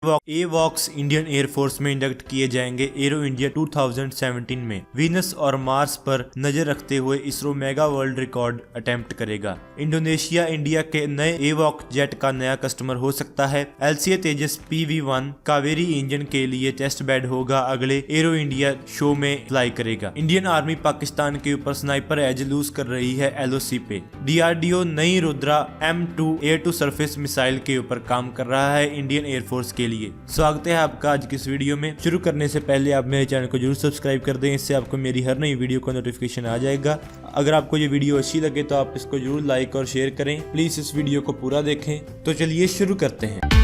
एवॉक्स Indian air force में induct किए जाएंगे एरो इंडिया 2017 में। वीनस और मार्स पर नजर रखते हुए ISRO mega world record attempt करेगा। इंडोनेशिया इंडिया के नए एवॉक्स जेट का नया कस्टमर हो सकता है। LCA तेजस PV-1 कावेरी इंजन के लिए टेस्ट बेड होगा, अगले एरो इंडिया शो में फ्लाई करेगा। इंडियन आर्मी पाकिस्तान के ऊपर स्नाइपर एज लूज कर रही है LOC पे। DRDO नई Rudra M2 air to surface missile के ऊपर काम कर रहा है इंडियन एयरफोर्स के लिए। स्वागत है आपका आज की इस वीडियो में। शुरू करने से पहले आप मेरे चैनल को जरूर सब्सक्राइब कर दें, इससे आपको मेरी हर नई वीडियो का नोटिफिकेशन आ जाएगा। अगर आपको ये वीडियो अच्छी लगे तो आप इसको जरूर लाइक और शेयर करें। प्लीज इस वीडियो को पूरा देखें। तो चलिए शुरू करते हैं।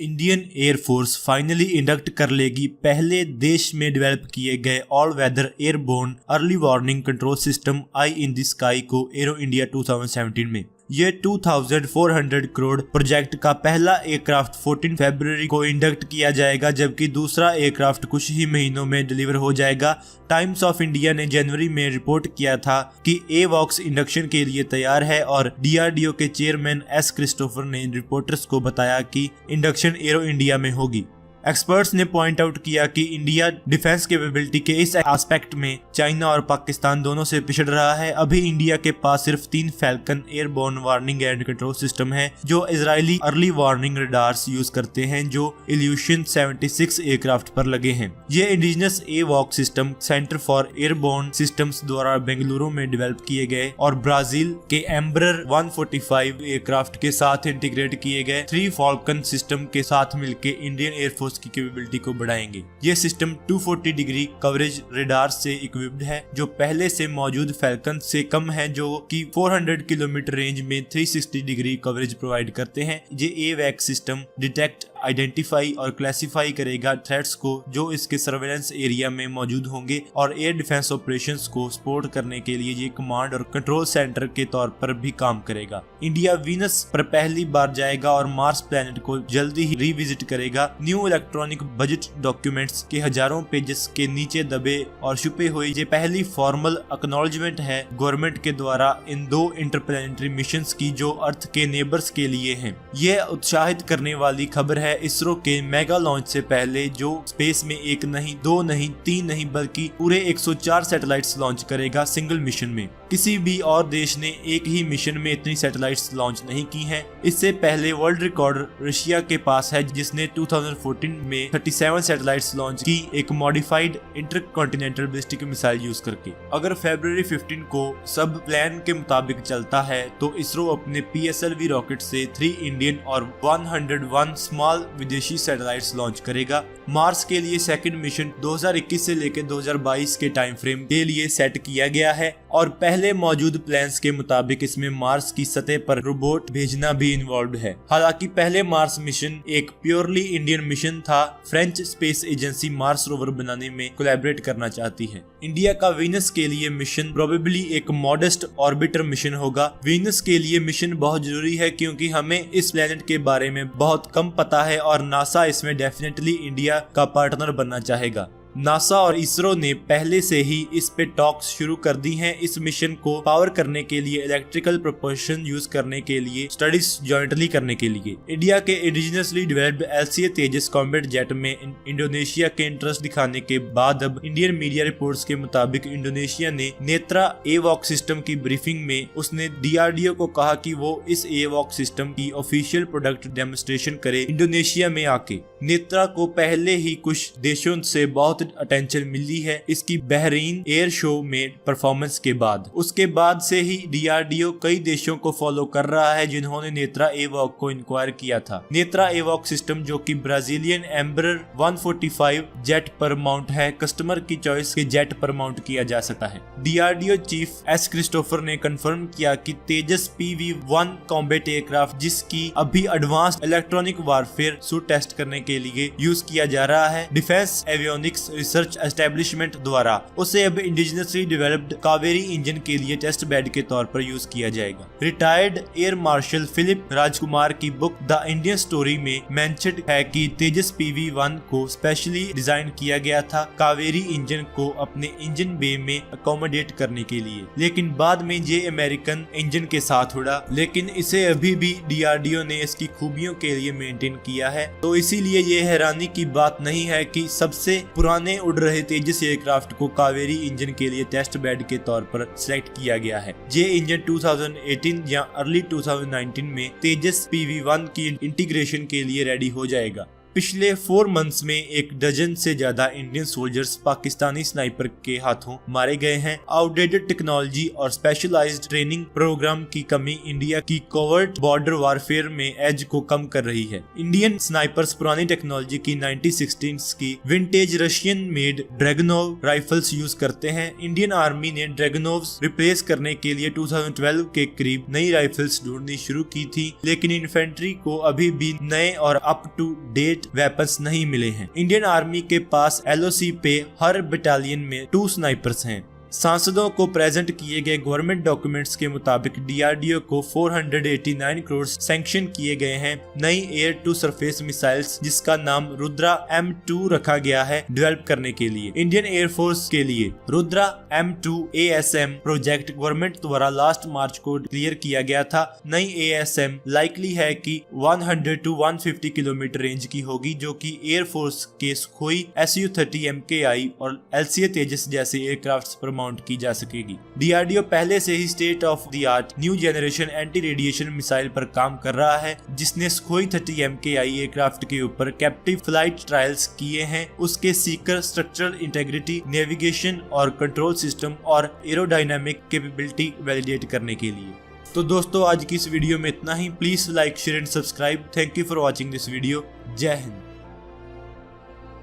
इंडियन एयरफोर्स फाइनली इंडक्ट कर लेगी पहले देश में डेवलप किए गए all weather airborne early warning control system eye in the sky को एरो इंडिया 2017 में। ये 2400 करोड़ प्रोजेक्ट का पहला एयरक्राफ्ट 14 फरवरी को इंडक्ट किया जाएगा, जबकि दूसरा एयरक्राफ्ट कुछ ही महीनों में डिलीवर हो जाएगा। टाइम्स ऑफ इंडिया ने जनवरी में रिपोर्ट किया था कि एवॉक्स इंडक्शन के लिए तैयार है और DRDO के चेयरमैन S क्रिस्टोफर ने रिपोर्टर्स को बताया कि इंडक्शन एरो इंडिया में होगी। एक्सपर्ट्स ने पॉइंट आउट किया कि इंडिया डिफेंस कैपेबिलिटी के इस एस्पेक्ट में चाइना और पाकिस्तान दोनों से पिछड़ रहा है। अभी इंडिया के पास सिर्फ 3 falcon airborne warning and control system है जो Israeli early warning radars use करते हैं, जो इल्यूशन 76 एयरक्राफ्ट पर लगे हैं। ये इंडिजिनस एवॉक्स system centre for airborne systems द्वारा बेंगलुरु में डेवलप किए गए और ब्राजील के एम्ब्रर 145 एयरक्राफ्ट के साथ इंटीग्रेट किए गए 3 फॉल्कन सिस्टम के साथ मिलकर इंडियन एयरफोर्स की कैपेबिलिटी को बढ़ाएंगे। ये सिस्टम 240 डिग्री कवरेज रेडार से इक्विप्ड है, जो पहले से मौजूद फैल्कन से कम है, जो कि 400 किलोमीटर रेंज में 360 डिग्री कवरेज प्रोवाइड करते हैं। ये एवैक्स सिस्टम डिटेक्ट, आइडेंटिफाई और क्लासिफाई करेगा थ्रेट्स को जो इसके सर्वेलेंस एरिया में मौजूद होंगे और एयर डिफेंस ऑपरेशंस को सपोर्ट करने के लिए ये कमांड और कंट्रोल सेंटर के तौर पर भी काम करेगा। इंडिया वीनस पर पहली बार जाएगा और मार्स प्लैनेट को जल्दी ही रिविजिट करेगा। न्यू इलेक्ट्रॉनिक बजट डॉक्यूमेंट्स के हजारों पेजेस के नीचे दबे और छुपे हुए ये पहली फॉर्मल एक्नॉलेजमेंट है गवर्नमेंट के द्वारा इन 2 इंटरप्लैनेटरी मिशंस की जो अर्थ के नेबर्स के लिए हैं। ये उत्साहित करने वाली खबर है इसरो के मेगा लॉन्च से पहले, जो स्पेस में 1 नहीं 2 नहीं 3 नहीं बल्कि पूरे 104 सैटेलाइट्स लॉन्च करेगा सिंगल मिशन में। किसी भी और देश ने एक ही मिशन में इतनी सैटेलाइट्स लॉन्च नहीं की हैं। इससे पहले वर्ल्ड रिकॉर्ड रशिया के पास है, जिसने 2014 में 37 सैटेलाइट्स लॉन्च की एक modified intercontinental ballistic missile use करके। अगर फरवरी 15 को सब प्लान के मुताबिक चलता है तो इसरो अपने PSLV रॉकेट से 3 इंडियन और 101 स्मॉल विदेशी सैटेलाइट्स लॉन्च करेगा। मार्स के लिए सेकंड मिशन 2021 से लेकर 2022 के टाइम फ्रेम के लिए सेट किया गया है और पहले मौजूद प्लान्स के मुताबिक इसमें मार्स की सतह पर रोबोट भेजना भी इन्वॉल्व है। हालांकि पहले मार्स मिशन एक प्योरली इंडियन मिशन था। French space agency Mars rover बनाने में कोलैबोरेट करना चाहती है। इंडिया का वीनस के लिए मिशन प्रोबेबली एक मॉडेस्ट ऑर्बिटर मिशन होगा। वीनस के लिए मिशन बहुत जरूरी है क्योंकि हमें इस प्लेनेट के बारे में बहुत कम पता है और नासा इसमें डेफिनेटली इंडिया का पार्टनर बनना चाहेगा। नासा और इसरो ने पहले से ही इस पे टॉक्स शुरू कर दी हैं। इस मिशन को पावर करने के लिए इलेक्ट्रिकल प्रोपल्शन यूज करने के लिए स्टडीज जॉइंटली करने के लिए। इंडिया के इंडिजिनसली डेवलप्ड LCA तेजस कॉम्बैट जेट में इंडोनेशिया के इंटरेस्ट दिखाने के बाद अब इंडियन मीडिया रिपोर्ट्स के मुताबिक इंडोनेशिया ने नेत्रा एवॉक्स सिस्टम की ब्रीफिंग में उसने DRDO को कहा कि वो इस एवॉक्स सिस्टम की ऑफिशियल प्रोडक्ट डेमोन्स्ट्रेशन करे इंडोनेशिया में आके। नेत्रा को पहले ही कुछ देशों से बहुत अटेंशन मिली है इसकी बहरीन एयर शो में परफॉर्मेंस के बाद। उसके बाद से ही DRDO कई देशों को फॉलो कर रहा है जिन्होंने नेत्रा एवॉक को इंक्वायर किया था। नेत्रा एवॉक सिस्टम जो कि ब्राजीलियन एम्ब्रर 145 जेट पर माउंट है, कस्टमर की चॉइस के जेट पर माउंट किया जा सकता है। DRDO चीफ S क्रिस्टोफर ने कंफर्म किया कि तेजस PV-1 कॉम्बैट एयरक्राफ्ट, जिसकी अभी advanced electronic warfare suite test करने के लिए यूज किया जा रहा है, डिफेंस एवियोनिक्स रिसर्च एस्टेब्लिशमेंट द्वारा उसे अब इंडिजिनसली डेवलप्ड कावेरी इंजन के लिए टेस्ट बेड के तौर पर यूज किया जाएगा। रिटायर्ड एयर मार्शल फिलिप राजकुमार की बुक द इंडियन स्टोरी में मेंशन्ड है कि तेजस PV-1 को स्पेशली डिजाइन किया गया था कावेरी इंजन को अपने इंजन बे में अकोमोडेट करने के लिए, लेकिन बाद में ये अमेरिकन इंजन के साथ उड़ा, लेकिन इसे अभी भी DRDO ने इसकी खूबियों के लिए मेंटेन किया है। तो इसीलिए ये हैरानी की बात नहीं है कि सबसे पुराने उड़ रहे तेजस एयरक्राफ्ट को कावेरी इंजन के लिए टेस्ट बेड के तौर पर सिलेक्ट किया गया है। ये इंजन 2018 या अर्ली 2019 में तेजस PV-1 की इंटीग्रेशन के लिए रेडी हो जाएगा। पिछले 4 मंथ्स में 1 डजन से ज्यादा इंडियन सोल्जर्स पाकिस्तानी स्नाइपर के हाथों मारे गए हैं। आउटडेटेड टेक्नोलॉजी और स्पेशलाइज्ड ट्रेनिंग प्रोग्राम की कमी इंडिया की कोवर्ट बॉर्डर वारफेयर में एज को कम कर रही है। इंडियन स्नाइपर्स पुरानी टेक्नोलॉजी की 1960s की vintage Russian made Dragunov rifles use करते हैं। इंडियन आर्मी ने ड्रैगनोव्स रिप्लेस करने के लिए 2012 के करीब नई राइफल्स ढूंढनी शुरू की थी, लेकिन इन्फेंट्री को अभी भी नए और अप टू डेट वेपन्स नहीं मिले हैं। इंडियन आर्मी के पास LOC पे हर बटालियन में 2 स्नाइपर्स हैं। सांसदों को प्रेजेंट किए गए गवर्नमेंट डॉक्यूमेंट्स के मुताबिक DRDO को 489 करोड़ सैंक्शन किए गए हैं नई एयर टू सरफेस मिसाइल्स, जिसका नाम रुद्रा M2 रखा गया है डेवलप करने के लिए। इंडियन एयरफोर्स के लिए Rudra M2 ASM project government द्वारा लास्ट मार्च को क्लियर किया गया था। नई ASM लाइकली है कि 100 to 150 किलोमीटर रेंज की होगी, जो कि एयरफोर्स के सुखोई Su-30 MKI और LCA तेजस जैसे एयरक्राफ्ट पर माउंट की जा सकेगी। DRDO पहले से ही state of the art new generation anti radiation missile पर काम कर रहा है, जिसने सुखोई 30 MKI एयरक्राफ्ट के ऊपर कैप्टिव फ्लाइट ट्रायल्स किए हैं। उसके सीकर स्ट्रक्चरल इंटेग्रिटी, नेविगेशन और कंट्रोल सिस्टम और एरोडायनामिक कैपेबिलिटी वैलिडेट करने के लिए। तो दोस्तों, आज की इस वीडियो में इतना ही। Please like, share and subscribe. Thank you for watching this video. जय हिंद।